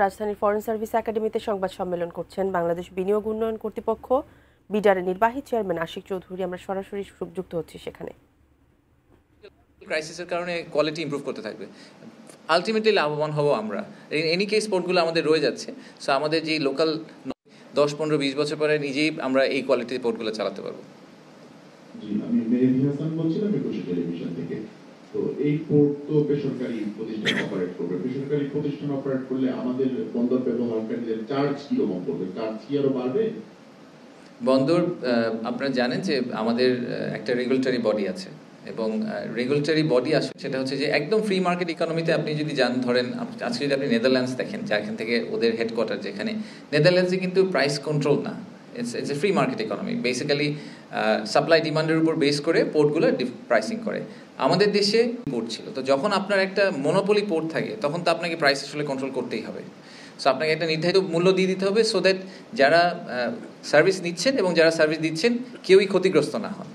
রাজধানীর foreign service একাডেমিতে সংবাদ সম্মেলন করছেন বাংলাদেশ বিনিয়োগ উন্নয়ন কর্তৃপক্ষ বিডারের নির্বাহী চেয়ারম্যান আশিক চৌধুরী। আমরা সরাসরি যুক্ত হচ্ছি সেখানে। ক্রাইসিসের কারণে কোয়ালিটি ইমপ্রুভ করতে থাকবে, আলটিমেটলি লাভবান হব আমরা। এনি কেস পোর্টগুলো আমাদের রয়ে যাচ্ছে, সো আমাদের যে লোকাল 10-15-20 বছর পরে নিজেই আমরা এই কোয়ালিটির পোর্টগুলো চালাতে পারবো। আমি মেহেদী হাসান বলছিলাম একুশে টেলিভিশন থেকে। তো এই পোর্ট তো বেসরকারি প্রতিষ্ঠান অপারেট করবে, বেসরকারি প্রতিষ্ঠান অপারেট করলে আমাদের বন্দর ব্যবহারকারীদের চার্জ কিরকম পড়বে? চার্জ কি আরো বাড়বে? বন্দর আপনারা জানেন যে আমাদের একটা রেগুলেটরি বডি আছে, এবং রেগুলেটরি বডি আসে সেটা হচ্ছে যে একদম ফ্রি মার্কেট ইকোনমিতে আপনি যদি যান, ধরেন আজকে যদি আপনি নেদারল্যান্ডস দেখেন, যেখান থেকে ওদের হেডকোয়ার্টার, যেখানে নেদারল্যান্ডসে কিন্তু প্রাইস কন্ট্রোল না, it's a free market economy. Basically supply ডিমান্ডের উপর বেস করে পোর্টগুলো প্রাইসিং করে। আমাদের দেশে পোর্ট ছিল, তো যখন আপনার একটা মনোপলি পোর্ট থাকে তখন তো আপনাকে প্রাইস আসলে কন্ট্রোল করতেই হবে। সো আপনাকে একটা নির্ধারিত মূল্য দিয়ে দিতে হবে, সো দ্যাট যারা সার্ভিস নিচ্ছেন এবং যারা সার্ভিস দিচ্ছেন কেউই ক্ষতিগ্রস্ত না হন।